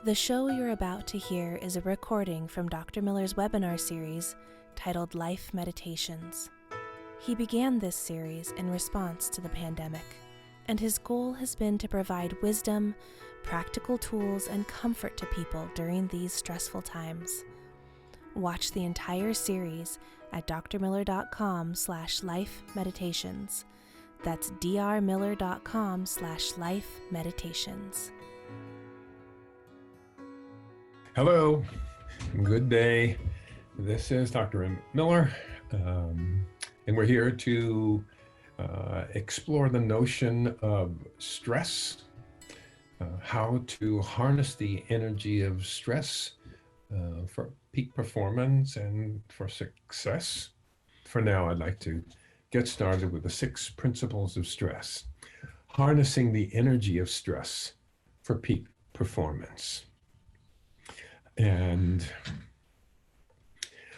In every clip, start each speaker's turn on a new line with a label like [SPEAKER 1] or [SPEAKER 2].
[SPEAKER 1] The show you're about to hear is a recording from Dr. Miller's webinar series titled Life Meditations. He began this series in response to the pandemic, and his goal has been to provide wisdom, practical tools, and comfort to people during these stressful times. Watch the entire series at drmiller.com/lifemeditations. That's drmiller.com/lifemeditations.
[SPEAKER 2] Hello, good day. This is Dr. Miller, and we're here to explore the notion of stress, how to harness the energy of stress for peak performance and for success. For now, I'd like to get started with the 6 principles of stress, harnessing the energy of stress for peak performance. And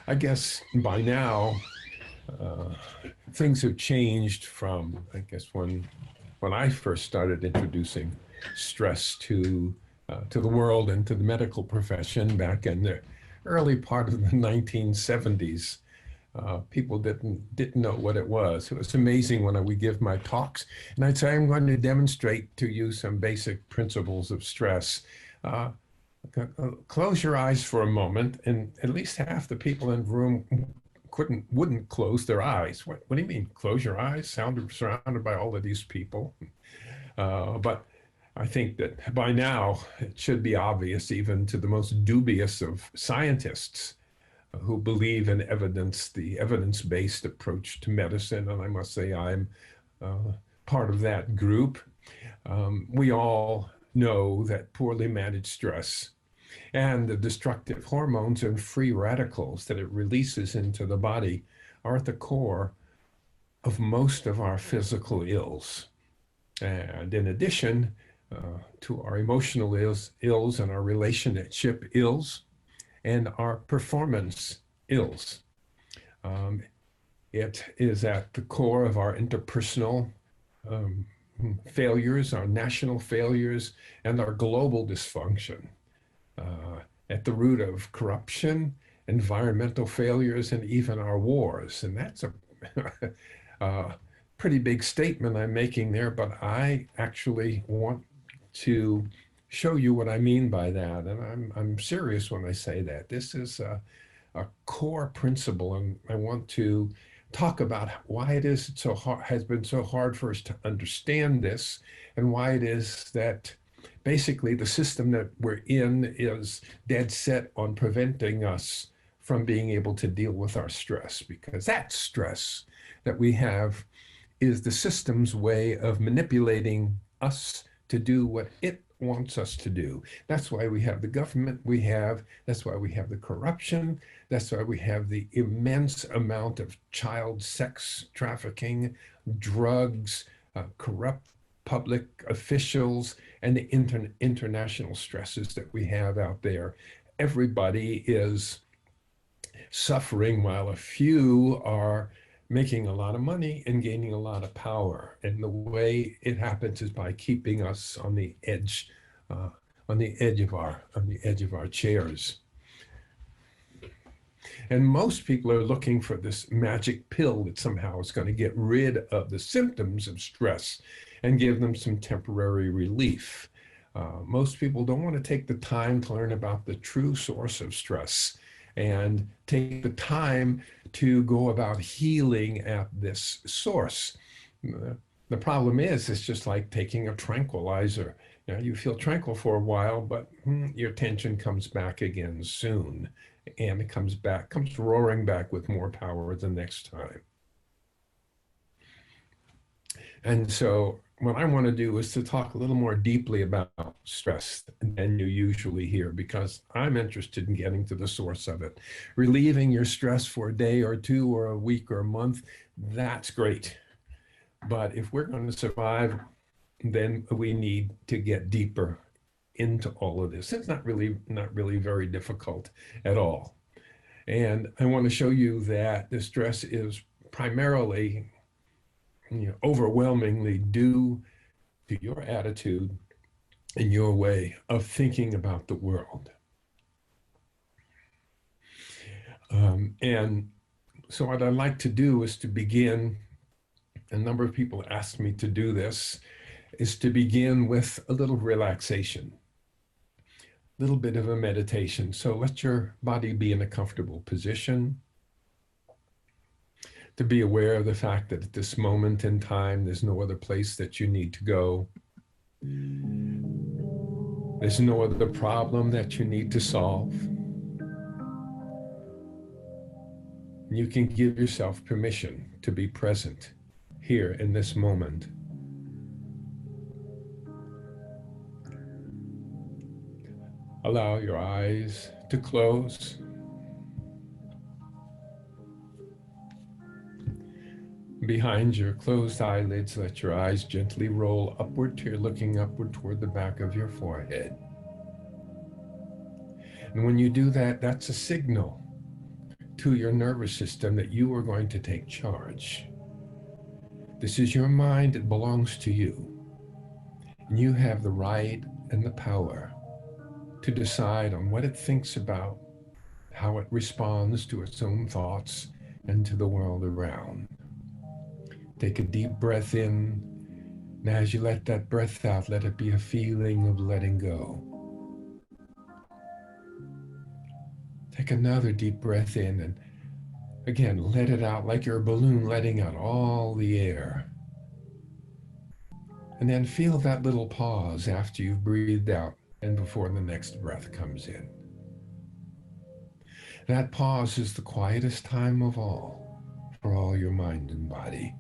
[SPEAKER 2] I guess by now, things have changed from, when I first started introducing stress to the world and to the medical profession back in the early part of the 1970s. People didn't know what it was. It was amazing when I would give my talks, and I'd say, I'm going to demonstrate to you some basic principles of stress. Close your eyes for a moment, and at least half the people in the room wouldn't close their eyes. What do you mean, close your eyes? Surrounded by all of these people. But I think that by now it should be obvious, even to the most dubious of scientists who believe in evidence, the evidence-based approach to medicine, and I must say I'm part of that group. We all know that poorly managed stress and the destructive hormones and free radicals that it releases into the body are at the core of most of our physical ills. And in addition to our emotional ills and our relationship ills and our performance ills, it is at the core of our interpersonal failures, our national failures, and our global dysfunction, at the root of corruption, environmental failures, and even our wars. And that's a pretty big statement I'm making there, but I actually want to show you what I mean by that. And I'm serious when I say that. This is a core principle, and I want to talk about why it is so hard, has been so hard for us to understand this, and why it is that basically the system that we're in is dead set on preventing us from being able to deal with our stress, because that stress that we have is the system's way of manipulating us to do what it wants us to do. That's why we have the government we have. That's why we have the corruption. That's why we have the immense amount of child sex trafficking, drugs, corrupt public officials, and the international stresses that we have out there. Everybody is suffering while a few are making a lot of money and gaining a lot of power. And the way it happens is by keeping us on the edge of our chairs. And most people are looking for this magic pill that somehow is going to get rid of the symptoms of stress and give them some temporary relief. Most people don't want to take the time to learn about the true source of stress and take the time to go about healing at this source. The problem is, it's just like taking a tranquilizer. You know, you feel tranquil for a while, but your tension comes back again soon, and it comes roaring back with more power the next time. And so what I want to do is to talk a little more deeply about stress than you usually hear, because I'm interested in getting to the source of it. Relieving your stress for a day or two or a week or a month, that's great. But if we're going to survive, then we need to get deeper into all of this. It's not really very difficult at all. And I want to show you that the stress is primarily, overwhelmingly due to your attitude in your way of thinking about the world. And so what I'd like to do is to begin, a number of people asked me to do this, is to begin with a little relaxation, a little bit of a meditation. So let your body be in a comfortable position, to be aware of the fact that at this moment in time, there's no other place that you need to go. There's no other problem that you need to solve. You can give yourself permission to be present here in this moment. Allow your eyes to close. Behind your closed eyelids, let your eyes gently roll upward till you're looking upward toward the back of your forehead. And when you do that, that's a signal to your nervous system that you are going to take charge. This is your mind, it belongs to you. And you have the right and the power to decide on what it thinks about, how it responds to its own thoughts and to the world around. Take a deep breath in, and as you let that breath out, let it be a feeling of letting go. Take another deep breath in, and again, let it out like you're a balloon letting out all the air. And then feel that little pause after you've breathed out and before the next breath comes in. That pause is the quietest time of all for all your mind and body.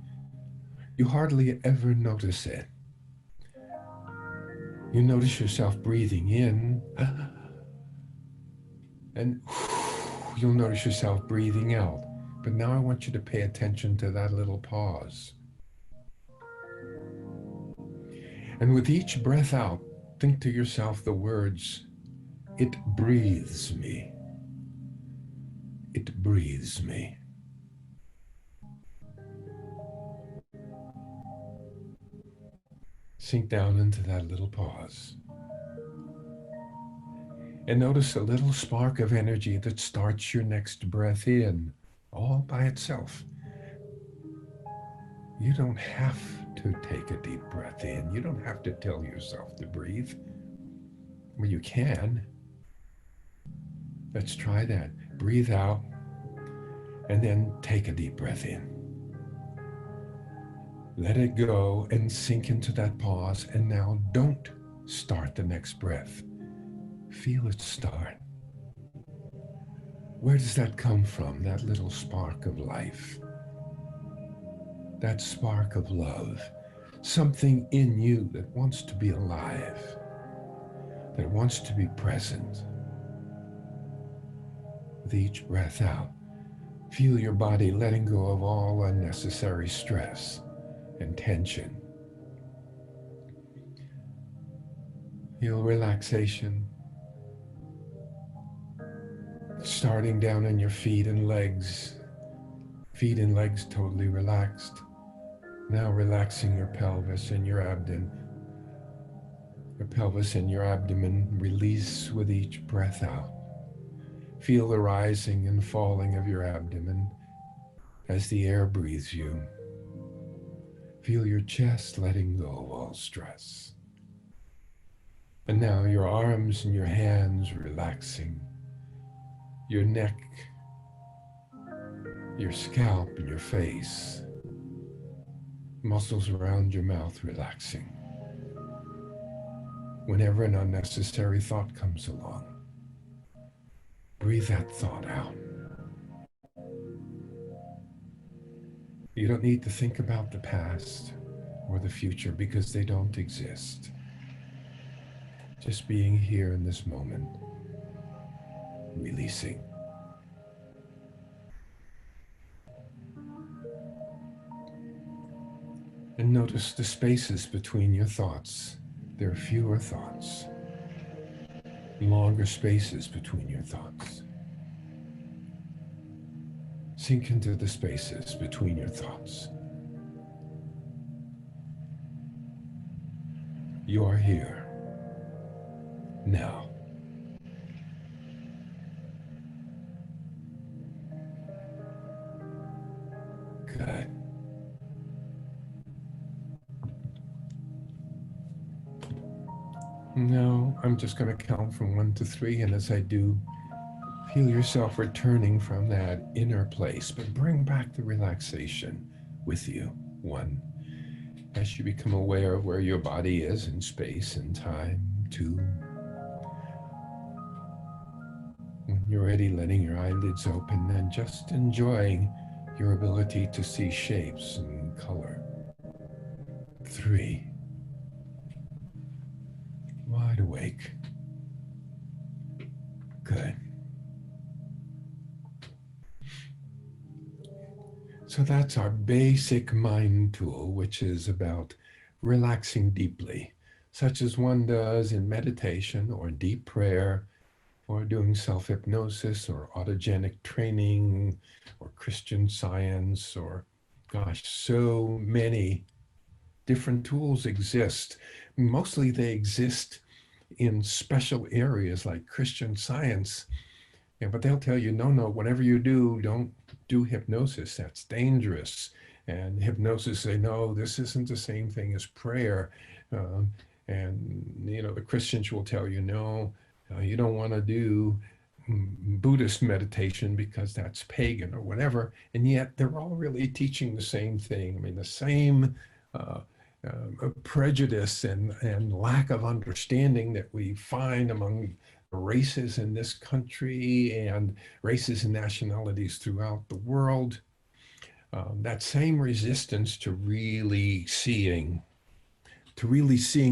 [SPEAKER 2] You hardly ever notice it. You notice yourself breathing in, and you'll notice yourself breathing out. But now I want you to pay attention to that little pause. And with each breath out, think to yourself the words, "It breathes me. It breathes me." Sink down into that little pause. And notice a little spark of energy that starts your next breath in, all by itself. You don't have to take a deep breath in. You don't have to tell yourself to breathe. Well, you can. Let's try that. Breathe out, and then take a deep breath in. Let it go and sink into that pause, and now don't start the next breath. Feel it start. Where does that come from? That little spark of life. That spark of love. Something in you that wants to be alive, that wants to be present. With each breath out, feel your body letting go of all unnecessary stress and tension. Feel relaxation starting down in your feet and legs. Feet and legs totally relaxed. Now relaxing your pelvis and your abdomen. Your pelvis and your abdomen release with each breath out. Feel the rising and falling of your abdomen as the air breathes you. Feel your chest letting go of all stress. And now your arms and your hands relaxing. Your neck, your scalp and your face. Muscles around your mouth relaxing. Whenever an unnecessary thought comes along, breathe that thought out. You don't need to think about the past or the future because they don't exist. Just being here in this moment, releasing. And notice the spaces between your thoughts. There are fewer thoughts, longer spaces between your thoughts. Sink into the spaces between your thoughts. You are here. Now. Good. Now, I'm just going to count from 1 to 3, and as I do, feel yourself returning from that inner place, but bring back the relaxation with you. 1. As you become aware of where your body is in space and time. 2. When you're ready, letting your eyelids open and just enjoying your ability to see shapes and color. 3. Wide awake. Good. So that's our basic mind tool, which is about relaxing deeply, such as one does in meditation or deep prayer, or doing self-hypnosis or autogenic training or Christian Science, or gosh, so many different tools exist. Mostly they exist in special areas like Christian Science. Yeah, but they'll tell you, no, whatever you do, don't do hypnosis. That's dangerous. And hypnosis say, no, this isn't the same thing as prayer. And, the Christians will tell you, no, you don't want to do Buddhist meditation because that's pagan or whatever. And yet they're all really teaching the same thing. I mean, the same prejudice and lack of understanding that we find among races in this country and races and nationalities throughout the world. That same resistance to really seeing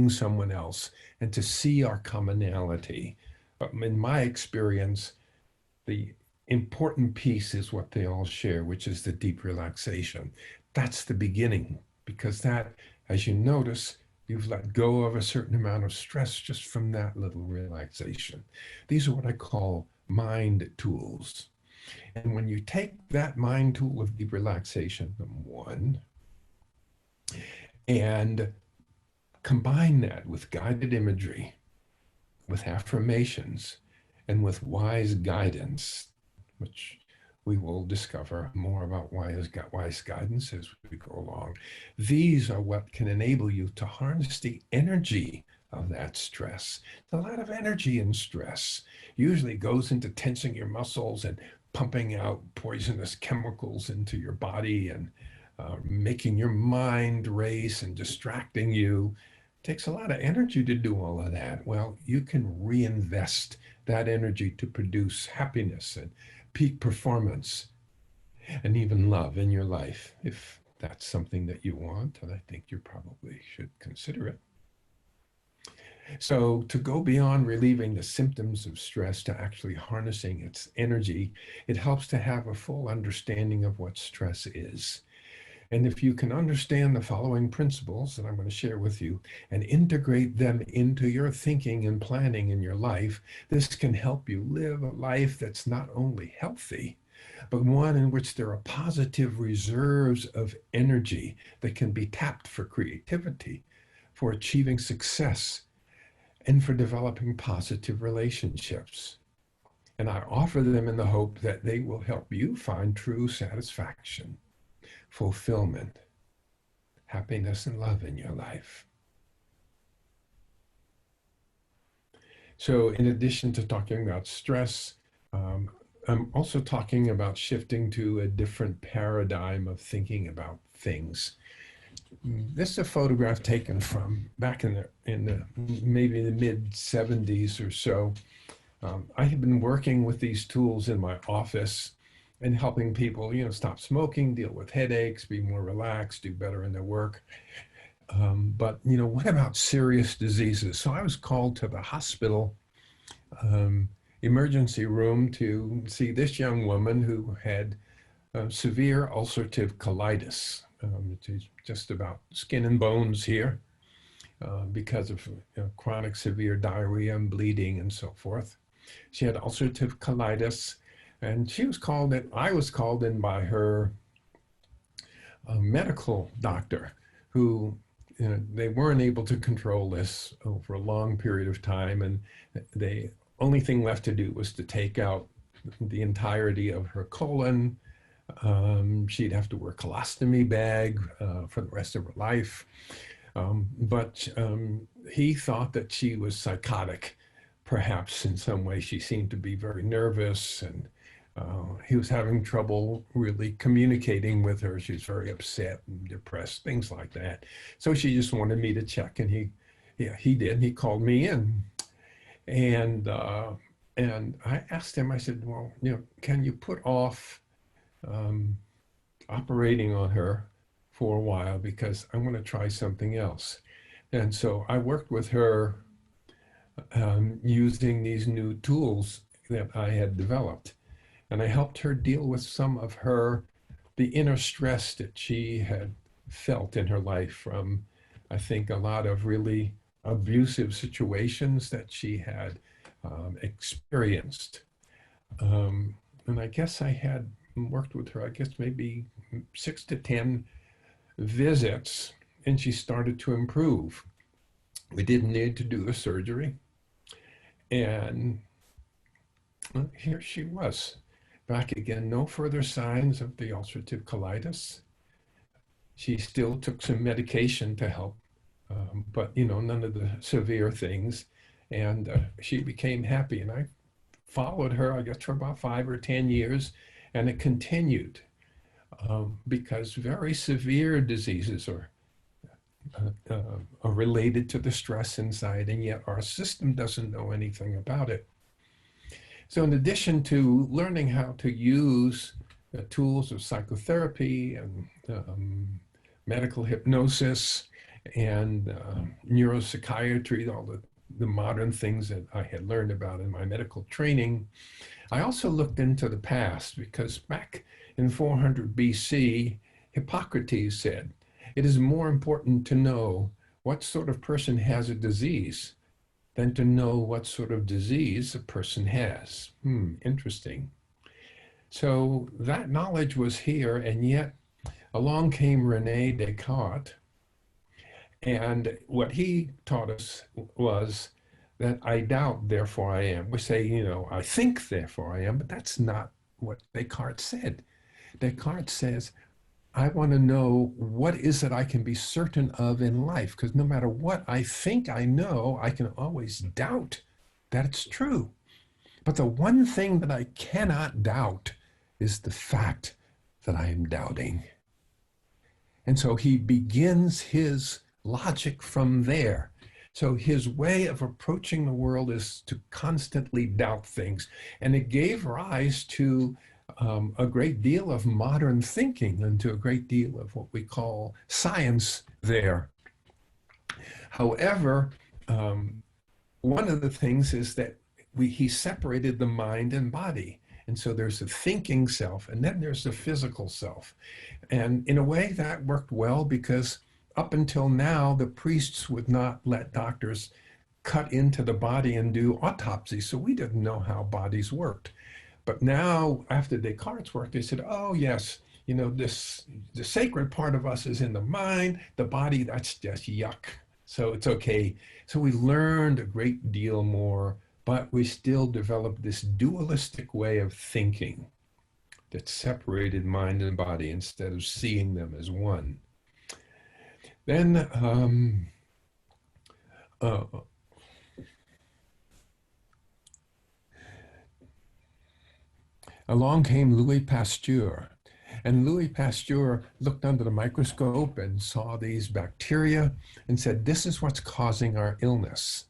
[SPEAKER 2] someone else and to see our commonality. But in my experience, the important piece is what they all share, which is the deep relaxation. That's the beginning, because that, as you notice, you've let go of a certain amount of stress just from that little relaxation. These are what I call mind tools. And when you take that mind tool of deep relaxation, 1, and combine that with guided imagery, with affirmations, and with wise guidance, which we will discover more about wise guidance as we go along. These are what can enable you to harness the energy of that stress. A lot of energy in stress usually goes into tensing your muscles and pumping out poisonous chemicals into your body and making your mind race and distracting you. It takes a lot of energy to do all of that. Well, you can reinvest that energy to produce happiness and peak performance and even love in your life, if that's something that you want, and I think you probably should consider it. So to go beyond relieving the symptoms of stress to actually harnessing its energy, it helps to have a full understanding of what stress is. And if you can understand the following principles that I'm going to share with you and integrate them into your thinking and planning in your life, this can help you live a life that's not only healthy, but one in which there are positive reserves of energy that can be tapped for creativity, for achieving success, and for developing positive relationships. And I offer them in the hope that they will help you find true satisfaction, fulfillment, happiness, and love in your life. So in addition to talking about stress, I'm also talking about shifting to a different paradigm of thinking about things. This is a photograph taken from back in the maybe the mid 70s or so. I have been working with these tools in my office and helping people, stop smoking, deal with headaches, be more relaxed, do better in their work. But what about serious diseases? So I was called to the hospital emergency room to see this young woman who had severe ulcerative colitis. It's just about skin and bones here because of chronic severe diarrhea and bleeding and so forth. She had ulcerative colitis, and I was called in by her medical doctor, who they weren't able to control this over a long period of time, and the only thing left to do was to take out the entirety of her colon. She'd have to wear a colostomy bag for the rest of her life. But he thought that she was psychotic. Perhaps in some way she seemed to be very nervous, and he was having trouble really communicating with her. She was very upset and depressed, things like that. So she just wanted me to check, and he did. He called me in, and I asked him. I said, "Well, can you put off operating on her for a while, because I want to try something else?" And so I worked with her using these new tools that I had developed. And I helped her deal with some of the inner stress that she had felt in her life from, I think, a lot of really abusive situations that she had experienced. And I guess I had worked with her, I guess maybe 6 to 10 visits, and she started to improve. We didn't need to do the surgery. And well, here she was, back again, no further signs of the ulcerative colitis. She still took some medication to help, but none of the severe things. And she became happy. And I followed her, I guess, for about 5 or 10 years, and it continued because very severe diseases are related to the stress inside, and yet our system doesn't know anything about it. So in addition to learning how to use the tools of psychotherapy and medical hypnosis and neuropsychiatry, all the modern things that I had learned about in my medical training, I also looked into the past, because back in 400 BC, Hippocrates said, "It is more important to know what sort of person has a disease than to know what sort of disease a person has." Interesting. So that knowledge was here, and yet along came René Descartes, and what he taught us was that I doubt, therefore I am. We say, I think, therefore I am, but that's not what Descartes said. Descartes says, I want to know what is it I can be certain of in life, because no matter what I think I know, I can always doubt that it's true. But the one thing that I cannot doubt is the fact that I am doubting. And so he begins his logic from there. So his way of approaching the world is to constantly doubt things. And it gave rise to a great deal of modern thinking and to a great deal of what we call science there. However, one of the things is that he separated the mind and body. And so there's a thinking self, and then there's the physical self. And in a way that worked well, because up until now, the priests would not let doctors cut into the body and do autopsies. So we didn't know how bodies worked. But now, after Descartes' work, they said, oh, yes, the sacred part of us is in the mind, the body, that's just yuck. So it's okay. So we learned a great deal more, but we still developed this dualistic way of thinking that separated mind and body instead of seeing them as one. Then along came Louis Pasteur. And Louis Pasteur looked under the microscope and saw these bacteria and said, this is what's causing our illness.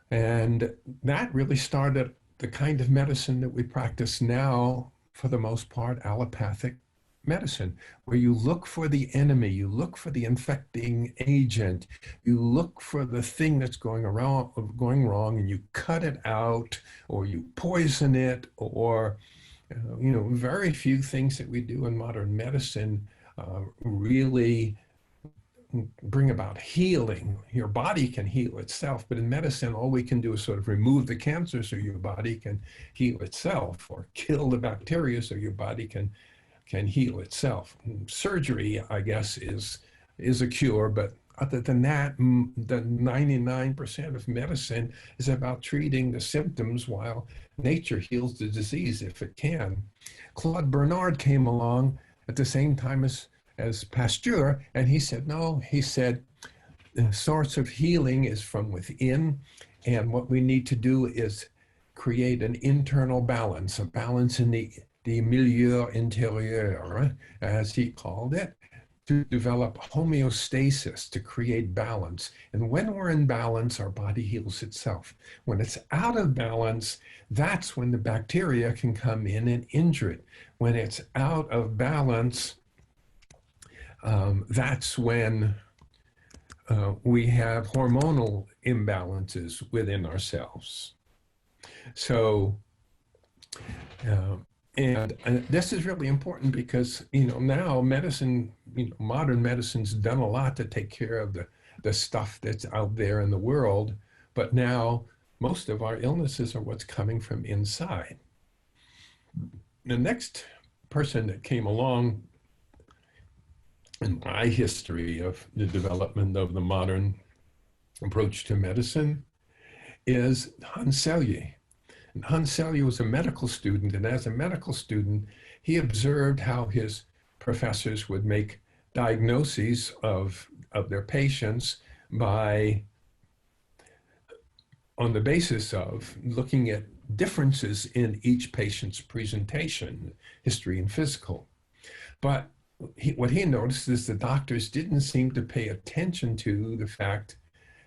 [SPEAKER 2] And that really started the kind of medicine that we practice now, for the most part, allopathic medicine, where you look for the enemy, you look for the infecting agent, you look for the thing that's going wrong, and you cut it out, or you poison it, or very few things that we do in modern medicine really bring about healing. Your body can heal itself, but in medicine, all we can do is sort of remove the cancer so your body can heal itself, or kill the bacteria so your body can heal itself. Surgery, I guess, is a cure, but other than that, the 99% of medicine is about treating the symptoms while nature heals the disease if it can. Claude Bernard came along at the same time as Pasteur, and he said, no, he said, the source of healing is from within, and what we need to do is create an internal balance, a balance in the milieu intérieur, as he called it, to develop homeostasis, to create balance. And when we're in balance, our body heals itself. When it's out of balance, that's when the bacteria can come in and injure it. When it's out of balance, that's when we have hormonal imbalances within ourselves. So, and this is really important because, now medicine, modern medicine's done a lot to take care of the stuff that's out there in the world, but now most of our illnesses are what's coming from inside. The next person that came along in my history of the development of the modern approach to medicine is Hans Selye. And Hans Selye was a medical student, and as a medical student, he observed how his professors would make diagnoses of their patients on the basis of looking at differences in each patient's presentation, history and physical. But what he noticed is the doctors didn't seem to pay attention to the fact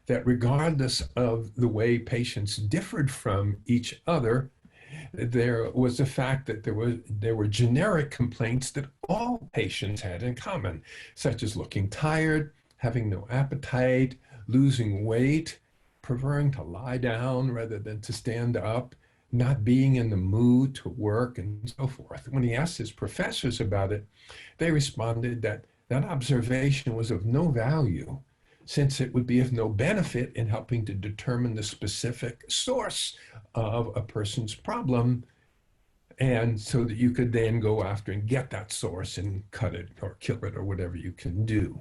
[SPEAKER 2] that regardless of the way patients differed from each other, there was the fact that there were generic complaints that all patients had in common, such as looking tired, having no appetite, losing weight, preferring to lie down rather than to stand up, not being in the mood to work, and so forth. When he asked his professors about it, they responded that that observation was of no value, since it would be of no benefit in helping to determine the specific source of a person's problem, and so that you could then go after and get that source and cut it or kill it or whatever you can do.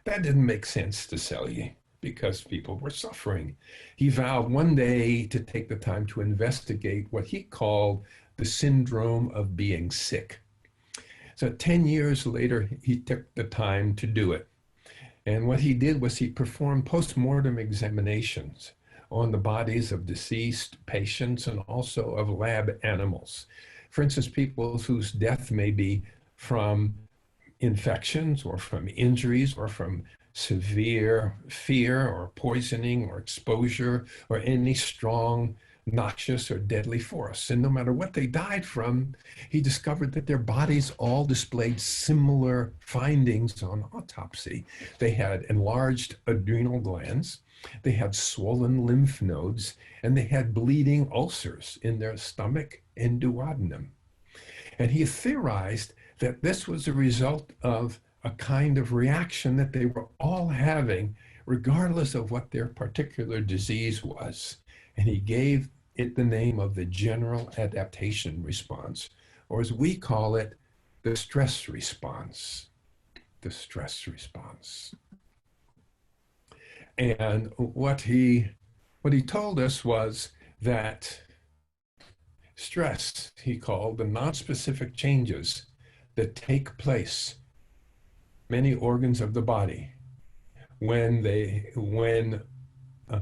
[SPEAKER 2] That didn't make sense to Selye because people were suffering. He vowed one day to take the time to investigate what he called the syndrome of being sick. So 10 years later, he took the time to do it. And what he did was he performed post-mortem examinations on the bodies of deceased patients and also of lab animals. For instance, people whose death may be from infections or from injuries or from severe fear or poisoning or exposure or any strong, noxious or deadly force. And no matter what they died from, he discovered that their bodies all displayed similar findings on autopsy. They had enlarged adrenal glands, they had swollen lymph nodes, and they had bleeding ulcers in their stomach and duodenum. And he theorized that this was a result of a kind of reaction that they were all having, regardless of what their particular disease was. And he gave it the name of the general adaptation response, or as we call it, the stress response. The stress response. And what he told us was that stress, he called the non-specific changes that take place many organs of the body when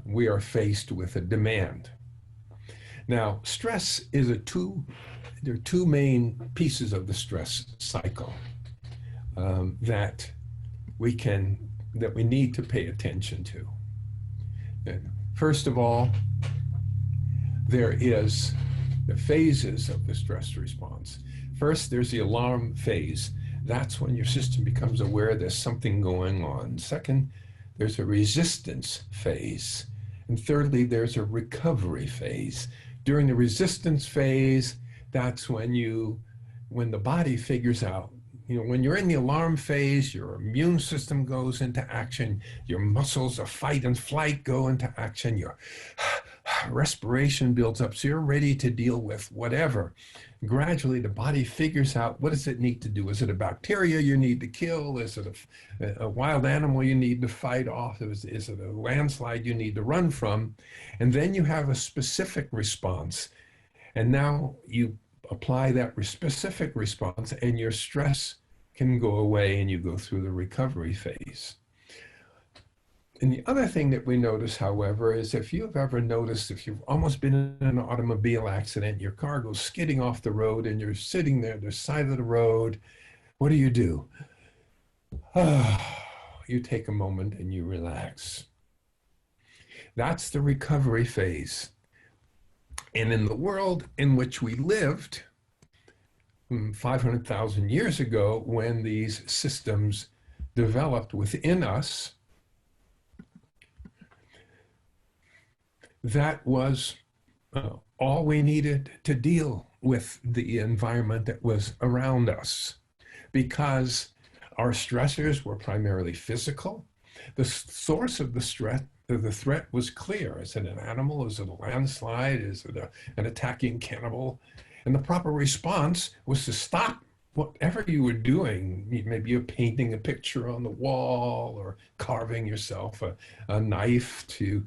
[SPEAKER 2] we are faced with a demand. Now, stress is there are two main pieces of the stress cycle that we need to pay attention to. And first of all, there is the phases of the stress response. First, there's the alarm phase. That's when your system becomes aware there's something going on. Second, there's a resistance phase. And thirdly, there's a recovery phase. During the resistance phase, that's when the body figures out, when you're in the alarm phase, your immune system goes into action, your muscles of fight and flight go into action, respiration builds up, so you're ready to deal with whatever. Gradually, the body figures out, what does it need to do? Is it a bacteria you need to kill? Is it a wild animal you need to fight off? Is it a landslide you need to run from? And then you have a specific response. And now you apply that specific response, and your stress can go away, and you go through the recovery phase. And the other thing that we notice, however, is if you've ever noticed, if you've almost been in an automobile accident, your car goes skidding off the road and you're sitting there at the side of the road, what do? You take a moment and you relax. That's the recovery phase. And in the world in which we lived 500,000 years ago, when these systems developed within us, that was all we needed to deal with the environment that was around us, because our stressors were primarily physical. The source of the threat was clear. Is it an animal? Is it a landslide? Is it an attacking cannibal? And the proper response was to stop whatever you were doing. Maybe you're painting a picture on the wall or carving yourself a knife to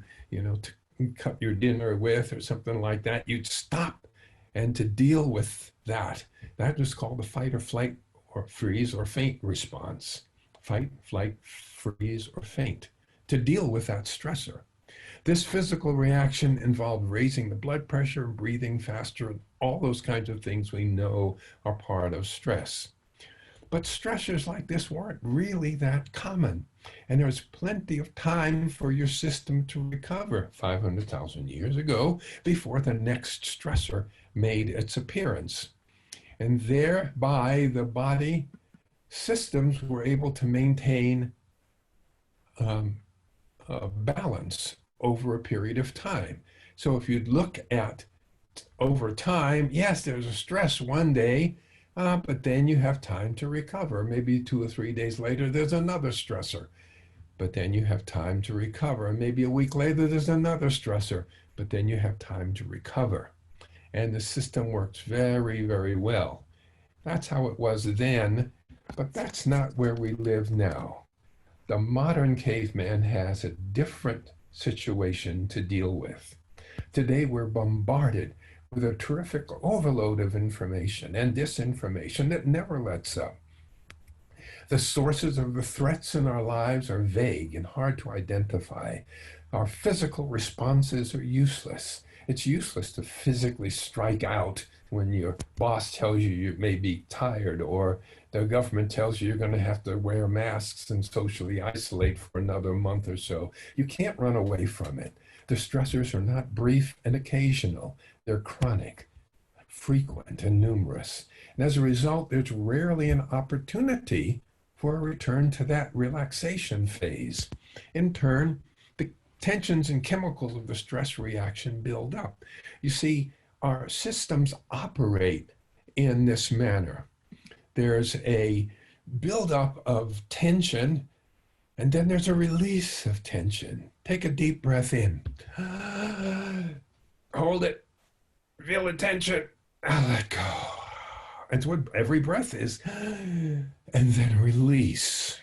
[SPEAKER 2] cut your dinner with or something like that. You'd stop, and to deal with that was called the fight or flight or freeze or faint response. Fight, flight, freeze, or faint, to deal with that stressor. This physical reaction involved raising the blood pressure, breathing faster, all those kinds of things we know are part of stress. But stressors like this weren't really that common. And there was plenty of time for your system to recover 500,000 years ago before the next stressor made its appearance. And thereby the body systems were able to maintain a balance over a period of time. So if you'd look at over time, yes, there's a stress one day, but then you have time to recover. Maybe 2 or 3 days later, there's another stressor, but then you have time to recover. And maybe a week later, there's another stressor, but then you have time to recover. And the system works very, very well. That's how it was then, but that's not where we live now. The modern caveman has a different situation to deal with. Today, we're bombarded with a terrific overload of information and disinformation that never lets up. The sources of the threats in our lives are vague and hard to identify. Our physical responses are useless. It's useless to physically strike out when your boss tells you may be tired, or the government tells you're going to have to wear masks and socially isolate for another month or so. You can't run away from it. The stressors are not brief and occasional. They're chronic, frequent, and numerous. And as a result, there's rarely an opportunity for a return to that relaxation phase. In turn, the tensions and chemicals of the stress reaction build up. You see, our systems operate in this manner. There's a buildup of tension, and then there's a release of tension. Take a deep breath in. Hold it. Feel the tension. Let go. That's what every breath is. And then release.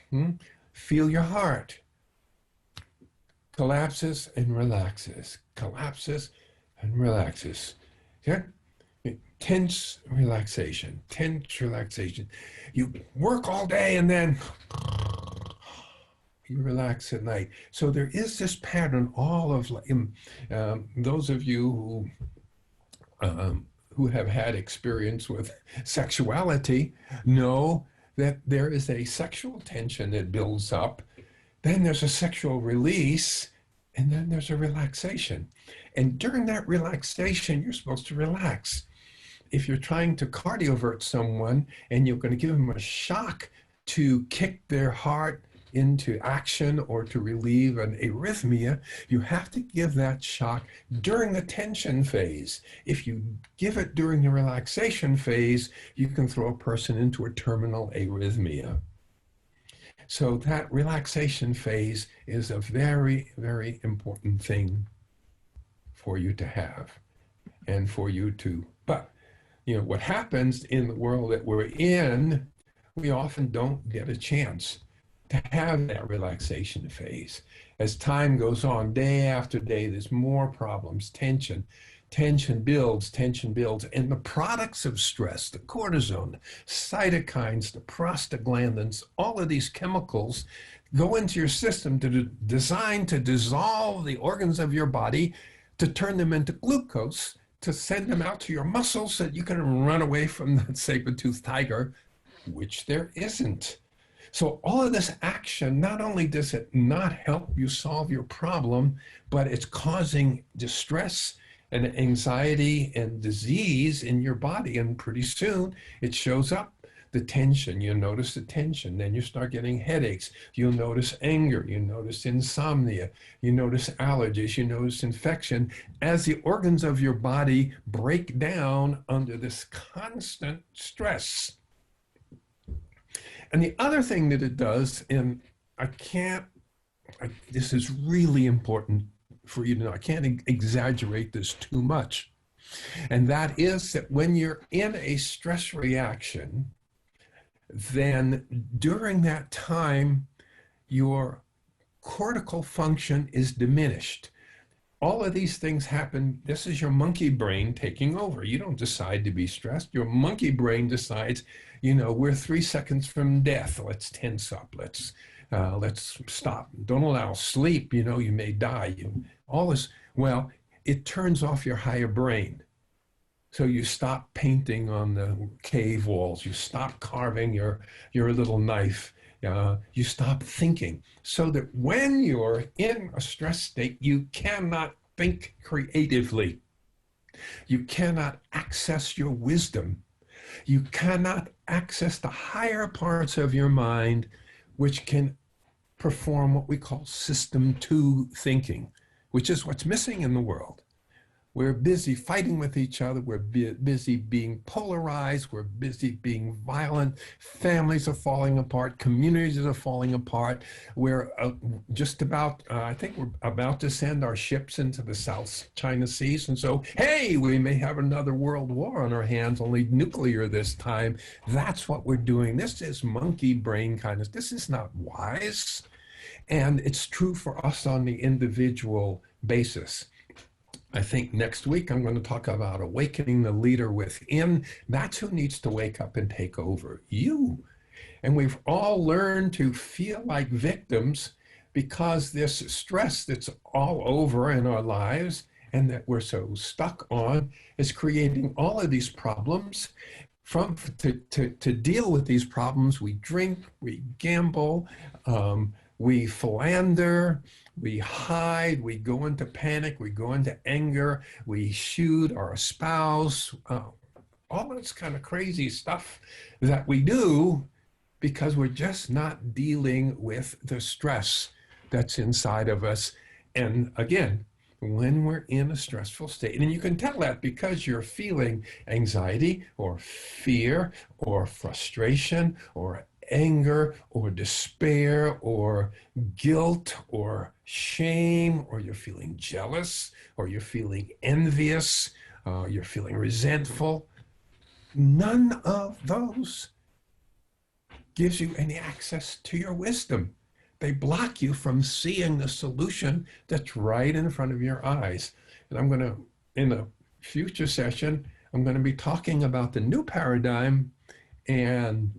[SPEAKER 2] Feel your heart. Collapses and relaxes. Collapses and relaxes. Okay? Tense relaxation. Tense relaxation. You work all day and then you relax at night. So there is this pattern. All of those of you who have had experience with sexuality know that there is a sexual tension that builds up. Then there's a sexual release, and then there's a relaxation. And during that relaxation, you're supposed to relax. If you're trying to cardiovert someone and you're going to give them a shock to kick their heart into action or to relieve an arrhythmia, you have to give that shock during the tension phase. If you give it during the relaxation phase, you can throw a person into a terminal arrhythmia. So that relaxation phase is a very, very important thing for you to have and for you to, but what happens in the world that we're in, we often don't get a chance to have that relaxation phase. As time goes on, day after day, there's more problems, tension builds, and the products of stress, the cortisone, cytokines, the prostaglandins, all of these chemicals go into your system designed to dissolve the organs of your body, to turn them into glucose, to send them out to your muscles so that you can run away from that saber-toothed tiger, which there isn't. So all of this action, not only does it not help you solve your problem, but it's causing distress and anxiety and disease in your body. And pretty soon it shows up. The tension, you notice the tension, then you start getting headaches, you'll notice anger, you notice insomnia, you notice allergies, you notice infection, as the organs of your body break down under this constant stress. And the other thing that it does, and this is really important for you to know, I can't exaggerate this too much, and that is that when you're in a stress reaction, then during that time, your cortical function is diminished. All of these things happen. This is your monkey brain taking over. You don't decide to be stressed. Your monkey brain decides, we're 3 seconds from death. Let's tense up. Let's stop. Don't allow sleep. You may die. All this. Well, it turns off your higher brain. So you stop painting on the cave walls. You stop carving your little knife. You stop thinking. So that when you're in a stress state, you cannot think creatively. You cannot access your wisdom. You cannot access the higher parts of your mind, which can perform what we call system 2 thinking, which is what's missing in the world. We're busy fighting with each other. We're busy being polarized. We're busy being violent. Families are falling apart. Communities are falling apart. We're I think we're about to send our ships into the South China Seas. And so, hey, we may have another world war on our hands, only nuclear this time. That's what we're doing. This is monkey brain kind of, this is not wise. And it's true for us on the individual basis. I think next week I'm going to talk about awakening the leader within. That's who needs to wake up and take over. You. And we've all learned to feel like victims because this stress that's all over in our lives and that we're so stuck on is creating all of these problems. To deal with these problems, we drink, we gamble, we philander, we hide, we go into panic, we go into anger, we shoot our spouse, all this kind of crazy stuff that we do because we're just not dealing with the stress that's inside of us. And again, when we're in a stressful state, and you can tell that because you're feeling anxiety or fear or frustration or anger or despair or guilt or shame, or you're feeling jealous, or you're feeling envious, you're feeling resentful. None of those gives you any access to your wisdom. They block you from seeing the solution that's right in front of your eyes. And I'm going to, in a future session, I'm going to be talking about the new paradigm, and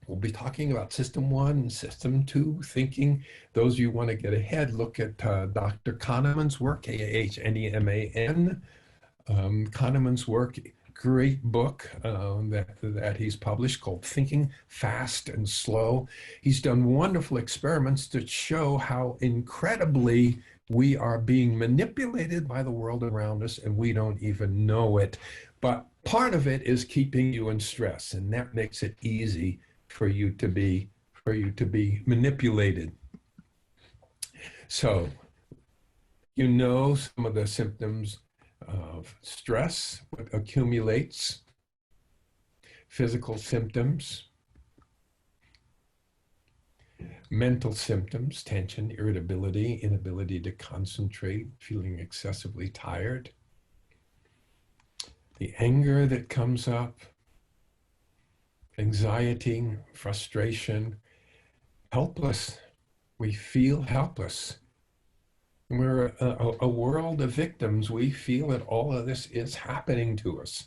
[SPEAKER 2] we'll be talking about System 1 and System 2 thinking. Those of you who want to get ahead, look at Dr. Kahneman's work, Kahneman. Kahneman's work, great book that he's published called Thinking Fast and Slow. He's done wonderful experiments to show how incredibly we are being manipulated by the world around us and we don't even know it. But part of it is keeping you in stress, and that makes it easy for you to be manipulated. So, some of the symptoms of stress, what accumulates, physical symptoms. mental symptoms, tension, irritability, inability to concentrate, feeling excessively tired, the anger that comes up, anxiety, frustration, helpless. We feel helpless. We're a world of victims. We feel that all of this is happening to us.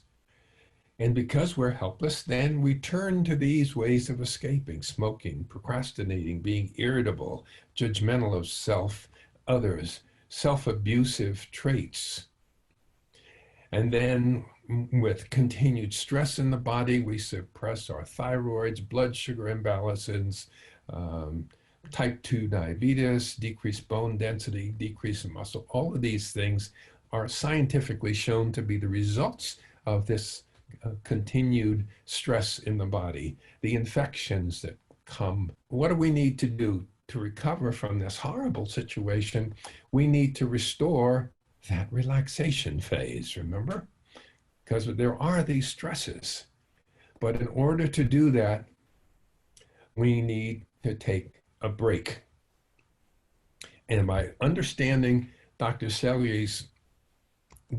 [SPEAKER 2] And because we're helpless, then we turn to these ways of escaping: smoking, procrastinating, being irritable, judgmental of self, others, self-abusive traits. And then with continued stress in the body, we suppress our thyroids, blood sugar imbalances, type 2 diabetes, decreased bone density, decrease in muscle. All of these things are scientifically shown to be the results of this continued stress in the body, the infections that come. What do we need to do to recover from this horrible situation? We need to restore that relaxation phase, remember? Because there are these stresses. But in order to do that, we need to take a break. And by understanding Dr. Selye's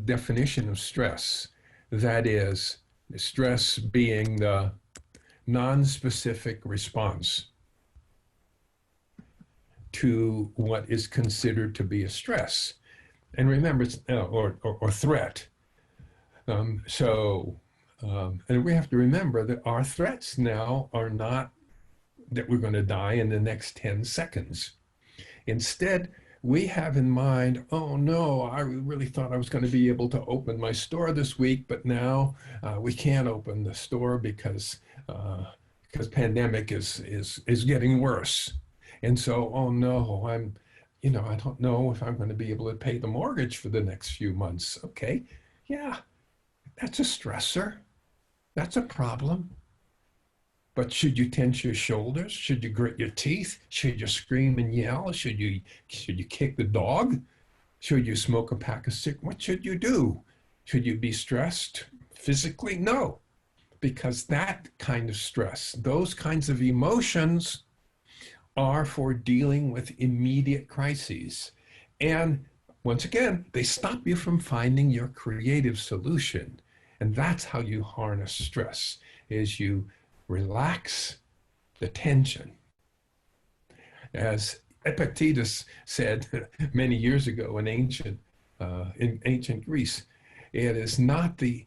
[SPEAKER 2] definition of stress, that is, stress being the non-specific response to what is considered to be a stress. And remember, it's, or threat. And we have to remember that our threats now are not that we're going to die in the next 10 seconds. Instead, we have in mind, oh no, I really thought I was going to be able to open my store this week, but now we can't open the store because pandemic is getting worse. And so, oh no, I don't know if I'm going to be able to pay the mortgage for the next few months. Okay, yeah, that's a stressor. That's a problem. But should you tense your shoulders? Should you grit your teeth? Should you scream and yell? Should you kick the dog? Should you smoke a pack of cigarettes? What should you do? Should you be stressed physically? No, because that kind of stress, those kinds of emotions are for dealing with immediate crises. And once again, they stop you from finding your creative solution. And that's how you harness stress, is you relax the tension. As Epictetus said many years ago in ancient Greece, it is not the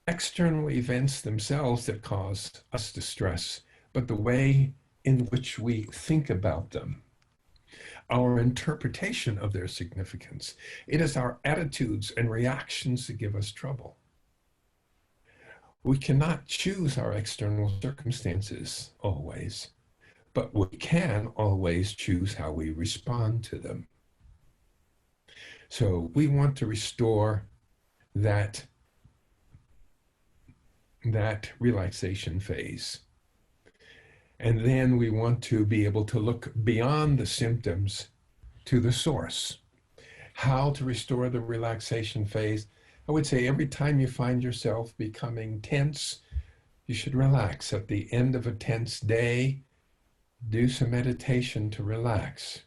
[SPEAKER 2] external events themselves that cause us distress, but the way in which we think about them, our interpretation of their significance. It is our attitudes and reactions that give us trouble. We cannot choose our external circumstances always, but we can always choose how we respond to them. So we want to restore that relaxation phase. And then we want to be able to look beyond the symptoms to the source. How to restore the relaxation phase? I would say every time you find yourself becoming tense, you should relax. At the end of a tense day, do some meditation to relax.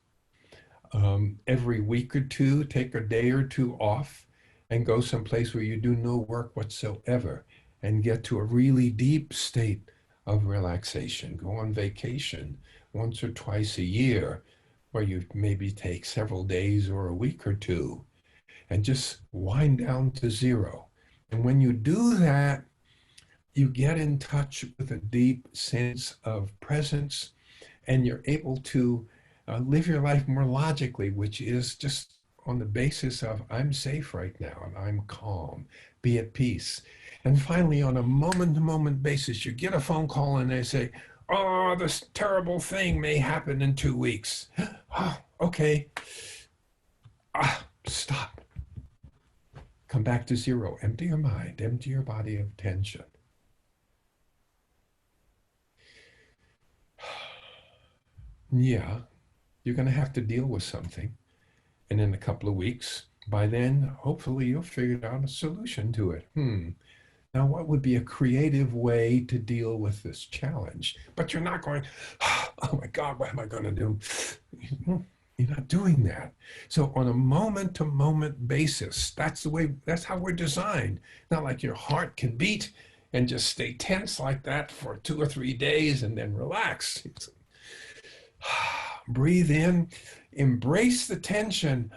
[SPEAKER 2] Every week or two, take a day or two off and go someplace where you do no work whatsoever and get to a really deep state of relaxation. Go on vacation once or twice a year, where you maybe take several days or a week or two and just wind down to zero. And when you do that, you get in touch with a deep sense of presence, and you're able to live your life more logically, which is just on the basis of, I'm safe right now, and I'm calm, be at peace. And finally, on a moment-to-moment basis, you get a phone call and they say, oh, this terrible thing may happen in 2 weeks. Oh, okay. Stop. Come back to zero. Empty your mind. Empty your body of tension. Yeah, you're going to have to deal with something. And in a couple of weeks, by then, hopefully you'll figure out a solution to it. Now, what would be a creative way to deal with this challenge? But you're not going, oh my God, what am I going to do? You're not doing that. So on a moment to moment basis, that's how we're designed. Not like your heart can beat and just stay tense like that for 2 or 3 days and then relax. Breathe in, embrace the tension,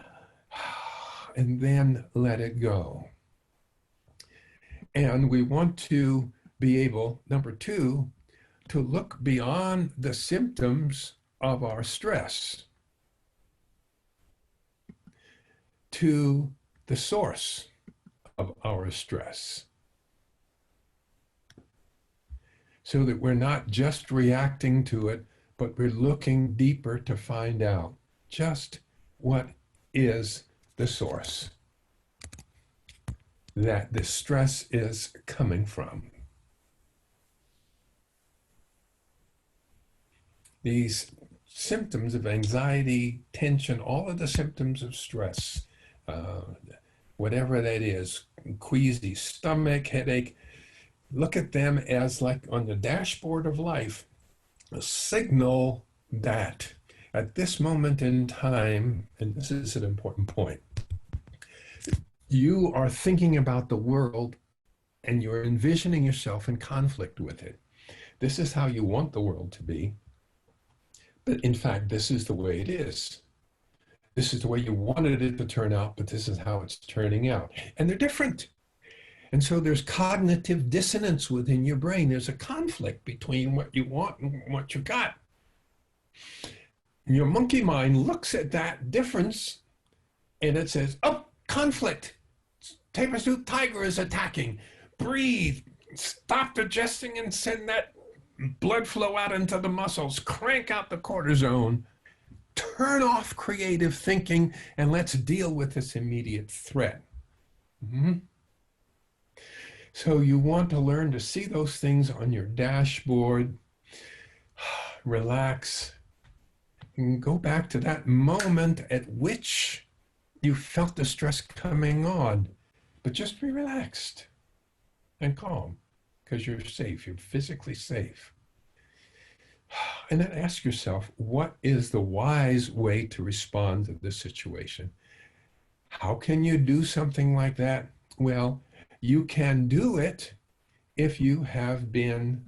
[SPEAKER 2] and then let it go. And we want to be able, number 2, to look beyond the symptoms of our stress to the source of our stress, so that we're not just reacting to it, but we're looking deeper to find out just what is the source that the stress is coming from. These symptoms of anxiety, tension, all of the symptoms of stress, whatever that is, queasy stomach, headache, look at them as, like on the dashboard of life, a signal that at this moment in time, and this is an important point, you are thinking about the world and you're envisioning yourself in conflict with it. This is how you want the world to be, but in fact, this is the way it is. This is the way you wanted it to turn out, but this is how it's turning out. And they're different. And so there's cognitive dissonance within your brain. There's a conflict between what you want and what you got. And your monkey mind looks at that difference and it says, oh, conflict. Saber-tooth tiger is attacking. Breathe. Stop digesting and send that blood flow out into the muscles. Crank out the cortisone. Turn off creative thinking and let's deal with this immediate threat. Mm-hmm. So you want to learn to see those things on your dashboard, relax, and go back to that moment at which you felt the stress coming on, but just be relaxed and calm because you're safe, you're physically safe. And then ask yourself, what is the wise way to respond to this situation? How can you do something like that? Well, you can do it if you have been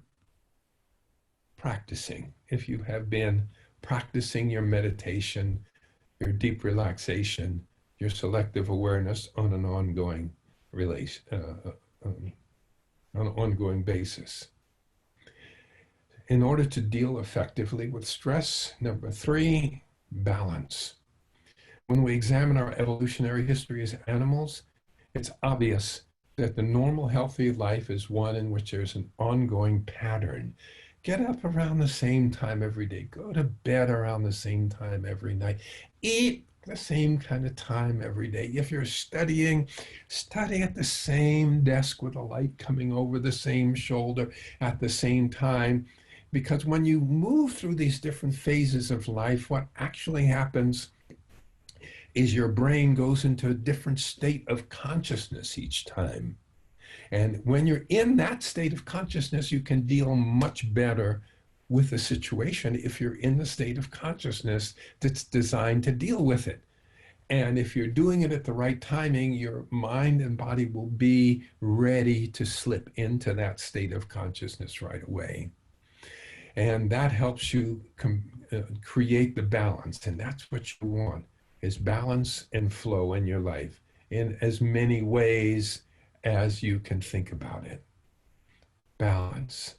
[SPEAKER 2] practicing, if you have been practicing your meditation, your deep relaxation, your selective awareness on an ongoing basis. In order to deal effectively with stress, number 3, balance. When we examine our evolutionary history as animals, it's obvious that the normal, healthy life is one in which there's an ongoing pattern. Get up around the same time every day. Go to bed around the same time every night. Eat the same kind of time every day. If you're studying, study at the same desk with a light coming over the same shoulder at the same time. Because when you move through these different phases of life, what actually happens is your brain goes into a different state of consciousness each time. And when you're in that state of consciousness, you can deal much better with the situation if you're in the state of consciousness that's designed to deal with it. And if you're doing it at the right timing, your mind and body will be ready to slip into that state of consciousness right away. And that helps you create the balance. And that's what you want, is balance and flow in your life in as many ways as you can think about it. Balance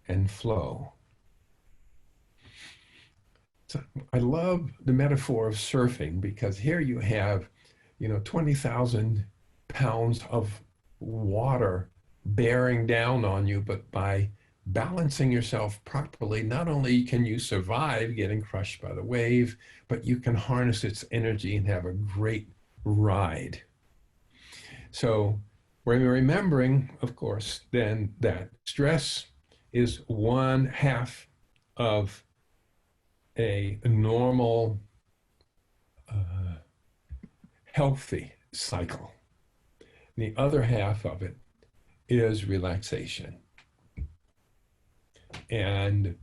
[SPEAKER 2] and flow. So I love the metaphor of surfing, because here you have, 20,000 pounds of water bearing down on you, but by balancing yourself properly, not only can you survive getting crushed by the wave, but you can harness its energy and have a great ride. So we're remembering, of course, then that stress is 1/2 of a normal, healthy cycle. The other half of it is relaxation. And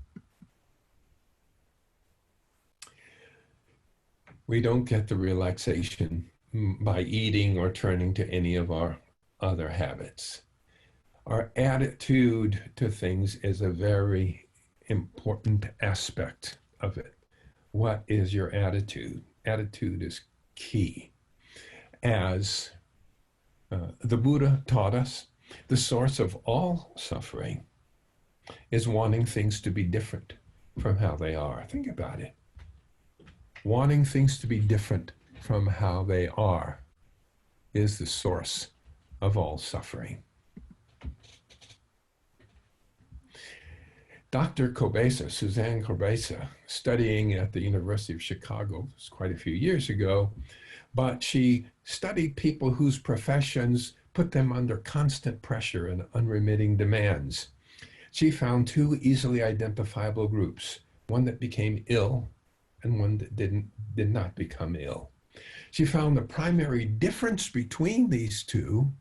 [SPEAKER 2] we don't get the relaxation by eating or turning to any of our other habits. Our attitude to things is a very important aspect of it. What is your attitude? Attitude is key. As the Buddha taught us, the source of all suffering is wanting things to be different from how they are. Think about it. Wanting things to be different from how they are is the source of all suffering. Dr. Kobesa, Suzanne Kobesa, studying at the University of Chicago, this was quite a few years ago, but she studied people whose professions put them under constant pressure and unremitting demands. She found two easily identifiable groups, one that became ill and one that did not become ill. She found the primary difference between these two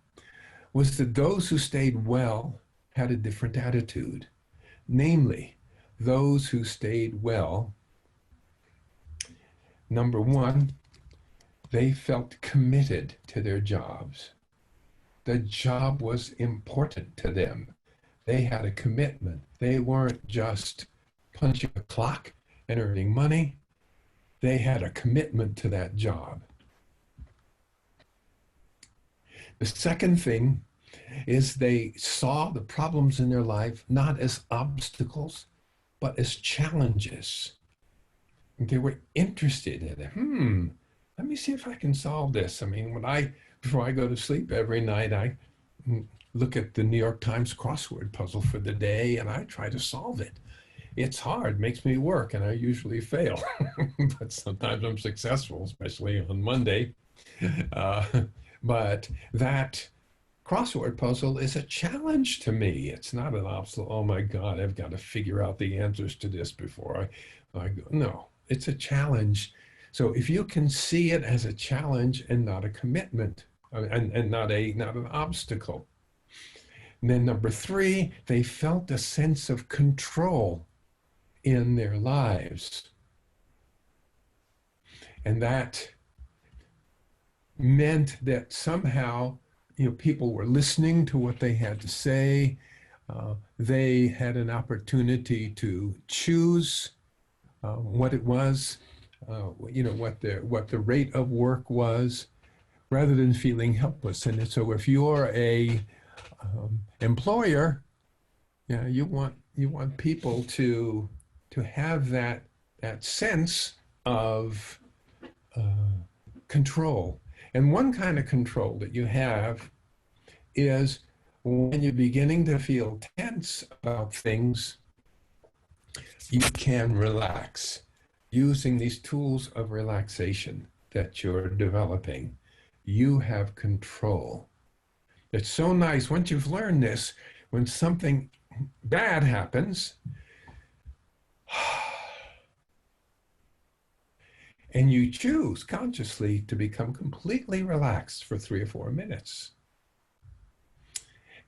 [SPEAKER 2] was that those who stayed well had a different attitude. Namely, those who stayed well, number one, they felt committed to their jobs. The job was important to them. They had a commitment. They weren't just punching a clock and earning money. They had a commitment to that job. The second thing is they saw the problems in their life not as obstacles, but as challenges. They were interested in it. Let me see if I can solve this. I mean, before I go to sleep every night, I look at the New York Times crossword puzzle for the day and I try to solve it. It's hard, makes me work, and I usually fail, but sometimes I'm successful, especially on Monday. But that crossword puzzle is a challenge to me. It's not an obstacle. Oh my God, I've got to figure out the answers to this before I go. No, it's a challenge. So if you can see it as a challenge and not a commitment, and not an obstacle. And then number three, they felt a sense of control in their lives. And that meant that somehow, people were listening to what they had to say. They had an opportunity to choose what it was, what the rate of work was, rather than feeling helpless. And so if you're a employer, you want people to have that sense of control. And one kind of control that you have is when you're beginning to feel tense about things, you can relax using these tools of relaxation that you're developing. You have control. It's so nice once you've learned this, when something bad happens, and you choose consciously to become completely relaxed for 3 or 4 minutes.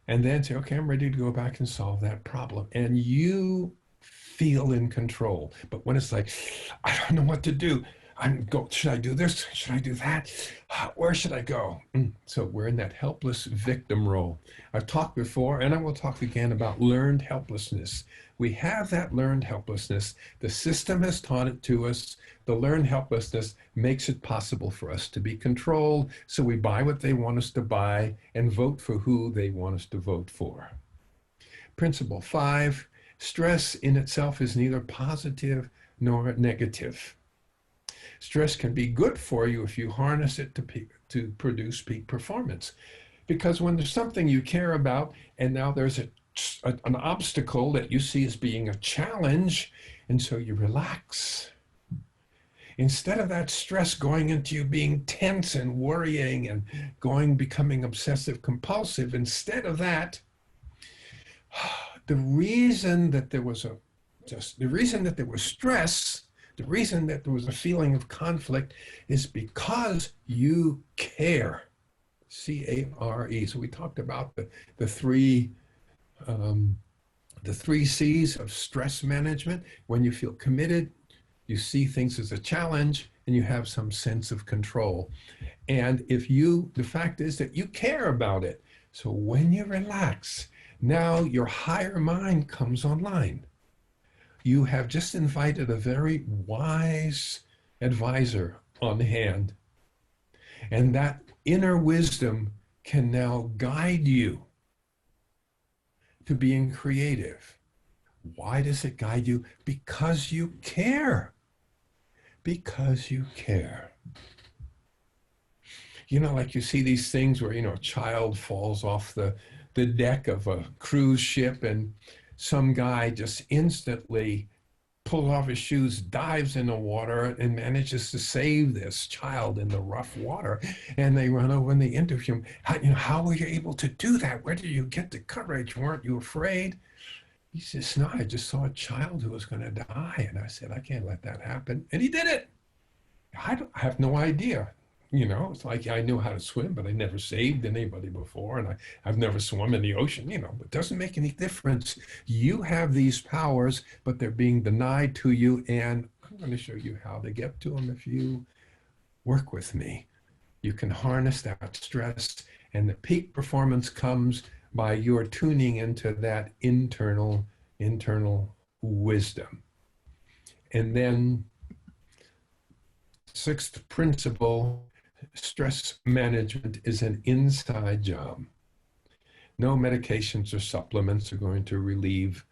[SPEAKER 2] And then say, okay, I'm ready to go back and solve that problem. And you feel in control. But when it's like, I don't know what to do. Should I do this? Should I do that? Where should I go? So we're in that helpless victim role. I've talked before, and I will talk again about learned helplessness. We have that learned helplessness. The system has taught it to us. The learned helplessness makes it possible for us to be controlled. So we buy what they want us to buy and vote for who they want us to vote for. Principle 5, stress in itself is neither positive nor negative. Stress can be good for you if you harness it to produce peak performance. Because when there's something you care about and now there's an obstacle that you see as being a challenge, and so you relax. Instead of that stress going into you being tense and worrying and becoming obsessive compulsive, instead of that, the reason that there was stress, the reason that there was a feeling of conflict is because you care C-A-R-E. So we talked about the three um, the three C's of stress management. When you feel committed, you see things as a challenge, and you have some sense of control. And the fact is that you care about it. So when you relax, now your higher mind comes online. You have just invited a very wise advisor on hand. And that inner wisdom can now guide you to being creative. Why does it guide you? Because you care. Because you care. You know, like you see these things where, a child falls off the deck of a cruise ship and some guy just instantly pulls off his shoes, dives in the water, and manages to save this child in the rough water. And they run over and they interview him. How were you able to do that? Where did you get the courage? Weren't you afraid? He says, no, I just saw a child who was going to die. And I said, I can't let that happen. And he did it. I have no idea. It's like I knew how to swim, but I never saved anybody before. And I've never swum in the ocean, it doesn't make any difference. You have these powers, but they're being denied to you. And I'm going to show you how to get to them if you work with me. You can harness that stress, and the peak performance comes by your tuning into that internal wisdom. And then sixth principle, stress management is an inside job. No medications or supplements are going to relieve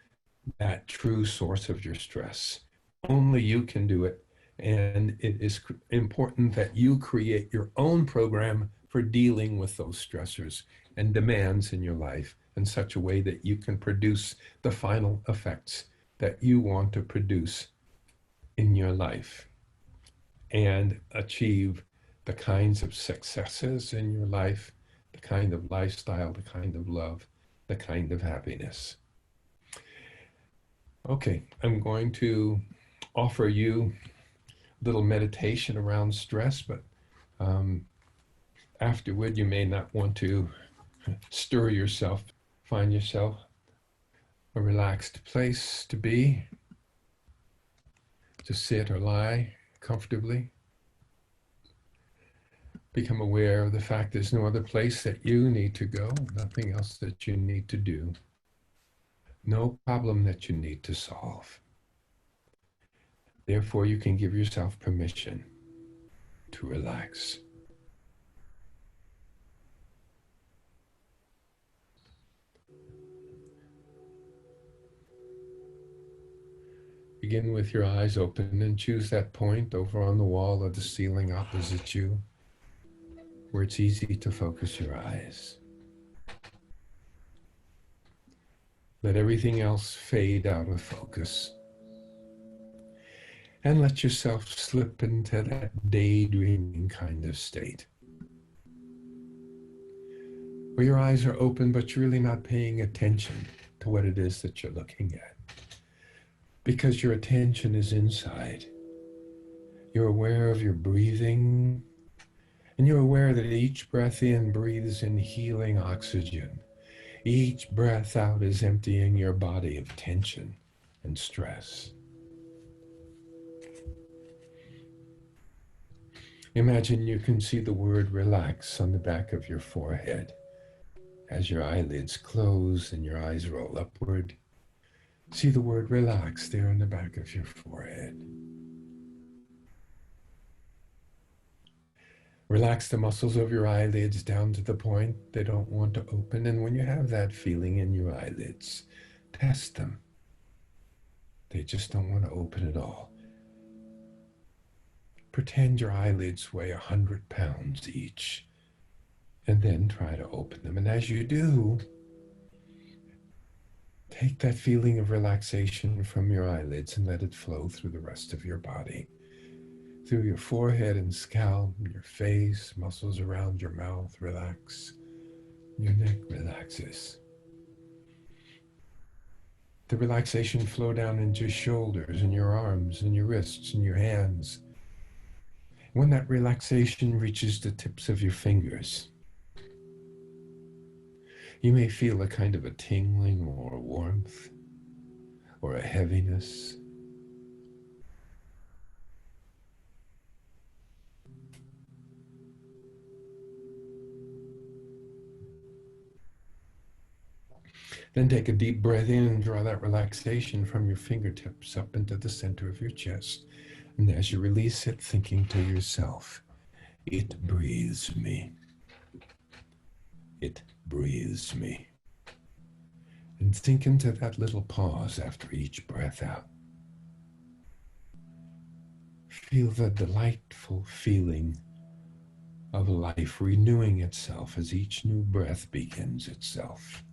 [SPEAKER 2] that true source of your stress. Only you can do it. And it is important that you create your own program for dealing with those stressors and demands in your life in such a way that you can produce the final effects that you want to produce in your life and achieve the kinds of successes in your life, the kind of lifestyle, the kind of love, the kind of happiness. Okay, I'm going to offer you a little meditation around stress, but afterward you may not want to stir yourself. Find yourself a relaxed place to be, to sit or lie comfortably. Become aware of the fact there's no other place that you need to go, nothing else that you need to do, no problem that you need to solve. Therefore, you can give yourself permission to relax. Begin with your eyes open and choose that point over on the wall or the ceiling opposite you, where it's easy to focus your eyes. Let everything else fade out of focus. And let yourself slip into that daydreaming kind of state, where your eyes are open, but you're really not paying attention to what it is that you're looking at, because your attention is inside. You're aware of your breathing, and you're aware that each breath in breathes in healing oxygen. Each breath out is emptying your body of tension and stress. Imagine you can see the word relax on the back of your forehead as your eyelids close and your eyes roll upward. See the word relax there on the back of your forehead. Relax the muscles of your eyelids down to the point they don't want to open. And when you have that feeling in your eyelids, test them. They just don't want to open at all. Pretend your eyelids weigh 100 pounds each, and then try to open them. And as you do, take that feeling of relaxation from your eyelids and let it flow through the rest of your body. Through your forehead and scalp, your face, muscles around your mouth relax. Your neck relaxes. The relaxation flow down into your shoulders and your arms and your wrists and your hands. When that relaxation reaches the tips of your fingers, You may feel a kind of a tingling or a warmth or a heaviness. Then take a deep breath in and draw that relaxation from your fingertips up into the center of your chest. And as you release it, thinking to yourself, it breathes me. It breathes me. And sink into that little pause after each breath out. Feel the delightful feeling of life renewing itself as each new breath begins itself,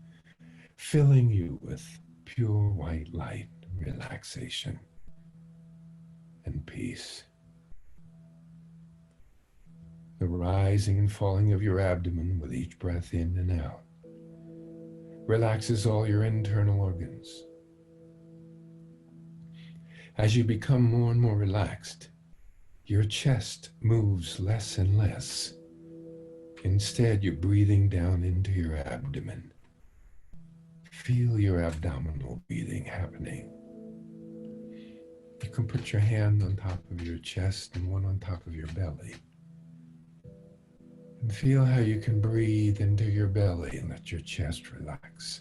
[SPEAKER 2] filling you with pure white light, relaxation, and peace. The rising and falling of your abdomen with each breath in and out relaxes all your internal organs. As you become more and more relaxed, your chest moves less and less. Instead, you're breathing down into your abdomen. Feel your abdominal breathing happening. You can put your hand on top of your chest and one on top of your belly. And feel how you can breathe into your belly and let your chest relax.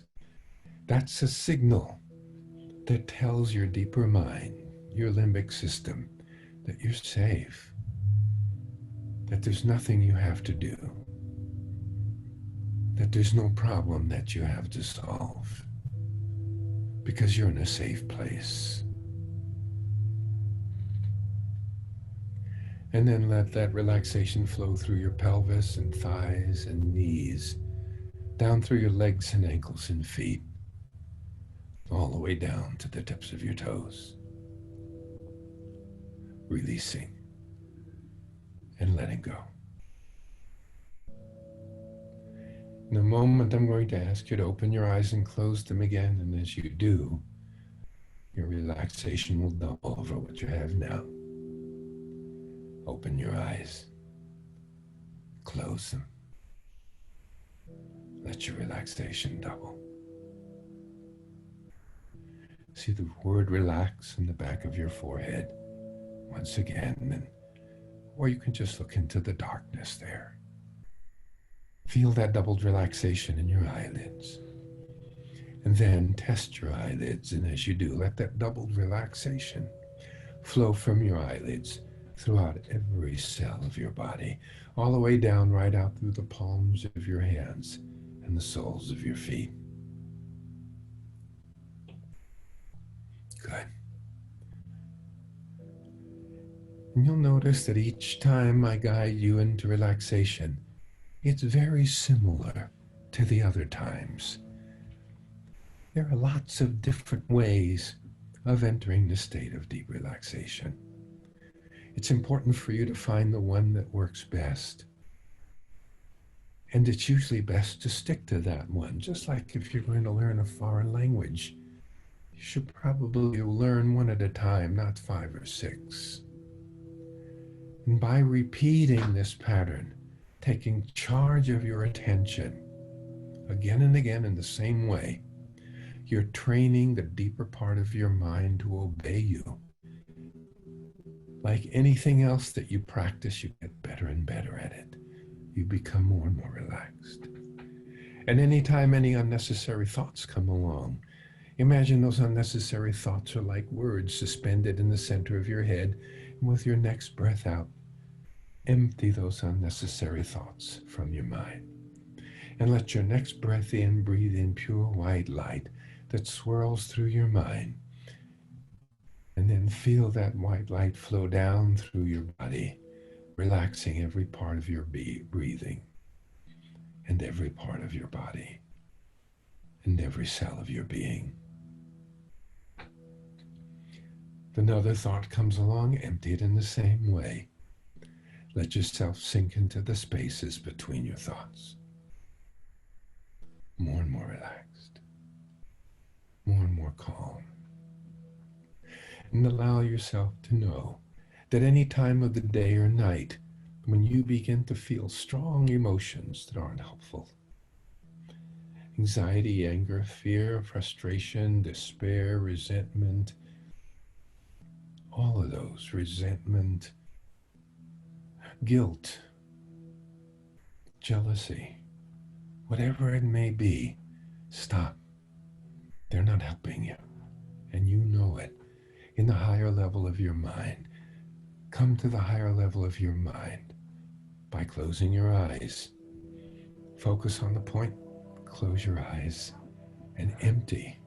[SPEAKER 2] That's a signal that tells your deeper mind, your limbic system, that you're safe, that there's nothing you have to do, that there's no problem that you have to solve, because you're in a safe place. And then let that relaxation flow through your pelvis and thighs and knees, down through your legs and ankles and feet, all the way down to the tips of your toes. Releasing and letting go. In a moment, I'm going to ask you to open your eyes and close them again, and as you do, your relaxation will double over what you have now. Open your eyes, close them, let your relaxation double. See the word relax in the back of your forehead once again, or you can just look into the darkness there. Feel that doubled relaxation in your eyelids. And then test your eyelids, and as you do, let that doubled relaxation flow from your eyelids throughout every cell of your body, all the way down, right out through the palms of your hands and the soles of your feet. Good. And you'll notice that each time I guide you into relaxation, it's very similar to the other times. There are lots of different ways of entering the state of deep relaxation. It's important for you to find the one that works best. And it's usually best to stick to that one, just like if you're going to learn a foreign language. You should probably learn one at a time, not 5 or 6. And by repeating this pattern, taking charge of your attention again and again in the same way, you're training the deeper part of your mind to obey you. Like anything else that you practice, you get better and better at it. You become more and more relaxed. And anytime any unnecessary thoughts come along, imagine those unnecessary thoughts are like words suspended in the center of your head. And with your next breath out, empty those unnecessary thoughts from your mind. And let your next breath in breathe in pure white light that swirls through your mind. And then feel that white light flow down through your body, relaxing every part of your breathing and every part of your body and every cell of your being. If another thought comes along, empty it in the same way. Let yourself sink into the spaces between your thoughts. More and more relaxed, more and more calm. And allow yourself to know that any time of the day or night, when you begin to feel strong emotions that aren't helpful, anxiety, anger, fear, frustration, despair, resentment, all of those, resentment, guilt, jealousy, whatever it may be, stop. They're not helping you, and you know it. In the higher level of your mind, come to the higher level of your mind by closing your eyes. Focus on the point, close your eyes, and empty.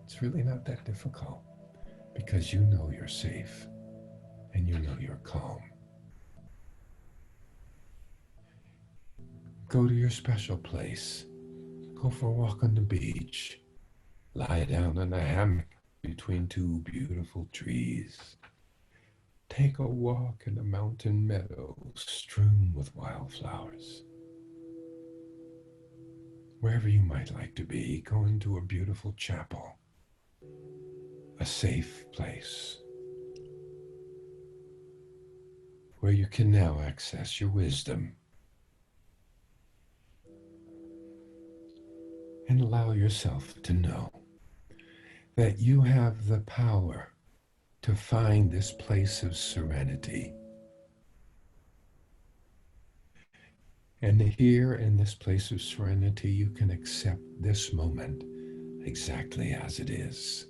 [SPEAKER 2] It's really not that difficult because you know you're safe and you know you're calm. Go to your special place. Go for a walk on the beach. Lie down in a hammock between two beautiful trees. Take a walk in a mountain meadow strewn with wildflowers. Wherever you might like to be, go into a beautiful chapel, a safe place where you can now access your wisdom and allow yourself to know that you have the power to find this place of serenity. And here in this place of serenity, you can accept this moment exactly as it is.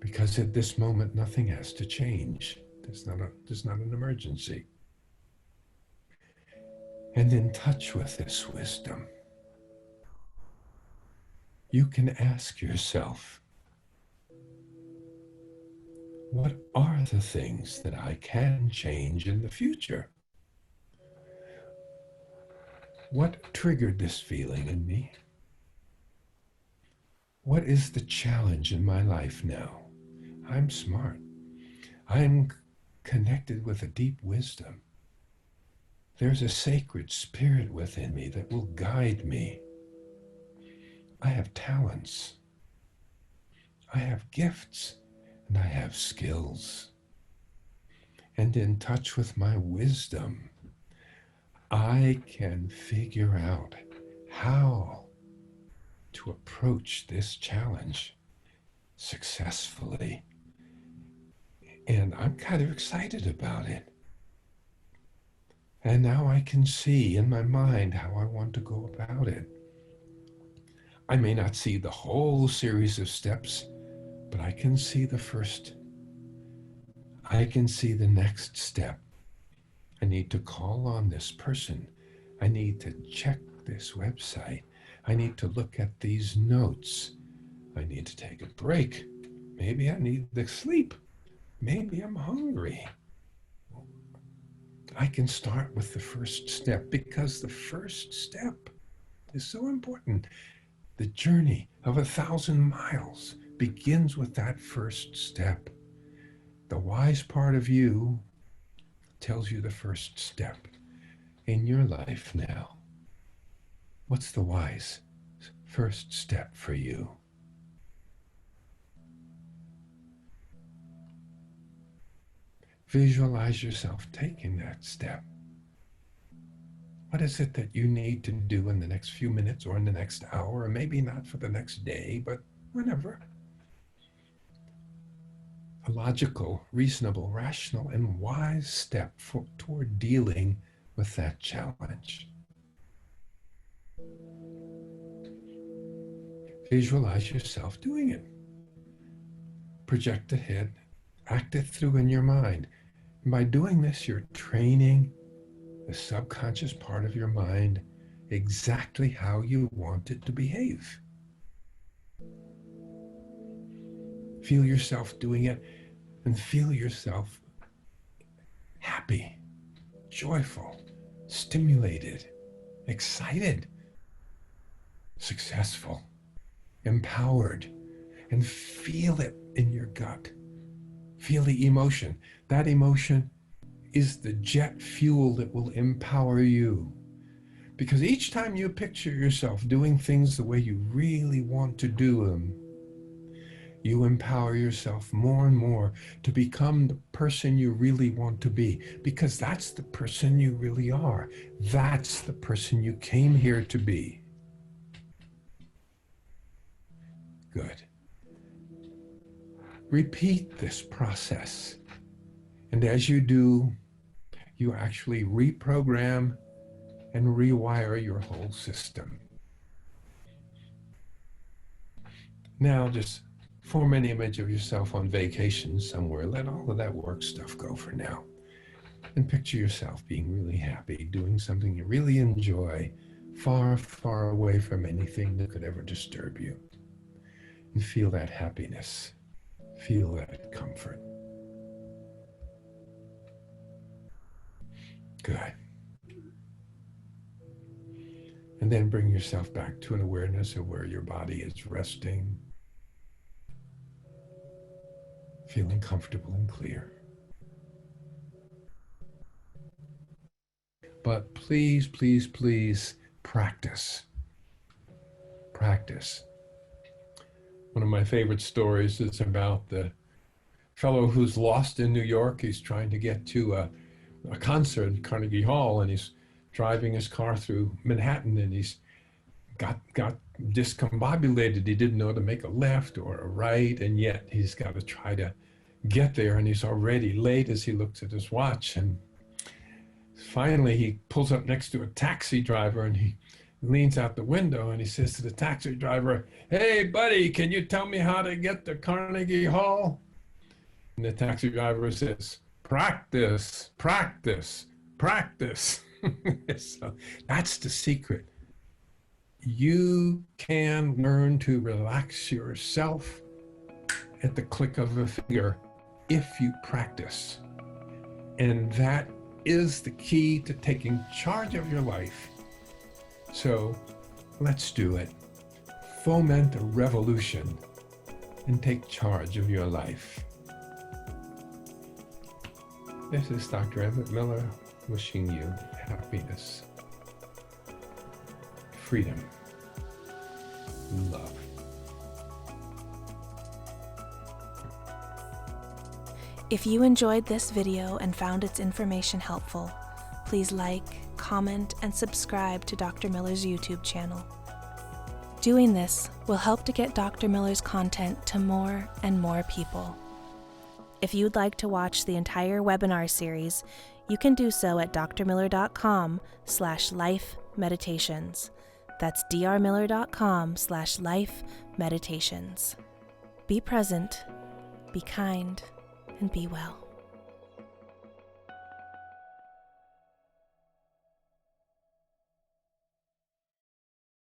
[SPEAKER 2] Because at this moment, nothing has to change. There's not an emergency. And in touch with this wisdom, you can ask yourself, what are the things that I can change in the future? What triggered this feeling in me? What is the challenge in my life now? I'm smart. I'm connected with a deep wisdom. There's a sacred spirit within me that will guide me. I have talents. I have gifts. And I have skills. And in touch with my wisdom, I can figure out how to approach this challenge successfully. And I'm kind of excited about it. And now I can see in my mind how I want to go about it. I may not see the whole series of steps, but I can see the first. I can see the next step. I need to call on this person. I need to check this website. I need to look at these notes. I need to take a break. Maybe I need to sleep. Maybe I'm hungry. I can start with the first step because the first step is so important. The journey of 1,000 miles begins with that first step. The wise part of you tells you the first step in your life now. What's the wise first step for you? Visualize yourself taking that step. What is it that you need to do in the next few minutes or in the next hour, or maybe not for the next day, but whenever? A logical, reasonable, rational, and wise step toward dealing with that challenge. Visualize yourself doing it. Project ahead, act it through in your mind. And by doing this, you're training the subconscious part of your mind exactly how you want it to behave. Feel yourself doing it and feel yourself happy, joyful, stimulated, excited, successful, empowered, and feel it in your gut. Feel the emotion. That emotion is the jet fuel that will empower you. Because each time you picture yourself doing things the way you really want to do them, you empower yourself more and more to become the person you really want to be, because that's the person you really are. That's the person you came here to be. Good. Repeat this process. And as you do, you actually reprogram and rewire your whole system. Now just form an image of yourself on vacation somewhere. Let all of that work stuff go for now. And picture yourself being really happy, doing something you really enjoy, far, far away from anything that could ever disturb you. And feel that happiness. Feel that comfort. Good. And then bring yourself back to an awareness of where your body is resting, feeling comfortable and clear. But please, please, please practice. Practice. One of my favorite stories is about the fellow who's lost in New York. He's trying to get to a concert at Carnegie Hall, and he's driving his car through Manhattan, and he's got discombobulated. He didn't know to make a left or a right, and yet he's got to try to get there, and he's already late as he looks at his watch. And finally he pulls up next to a taxi driver, and he leans out the window and he says to the taxi driver, "Hey buddy, can you tell me how to get to Carnegie Hall?" And the taxi driver says, "Practice, practice, practice." So that's the secret. You can learn to relax yourself at the click of a finger if you practice. And that is the key to taking charge of your life. So let's do it. Foment a revolution and take charge of your life. This is Dr. Emmett Miller wishing you happiness, freedom, love.
[SPEAKER 1] If you enjoyed this video and found its information helpful, please like, comment, and subscribe to Dr. Miller's YouTube channel. Doing this will help to get Dr. Miller's content to more and more people. If you'd like to watch the entire webinar series, you can do so at drmiller.com/lifemeditations. That's drmiller.com/lifemeditations. Be present, be kind, and be well.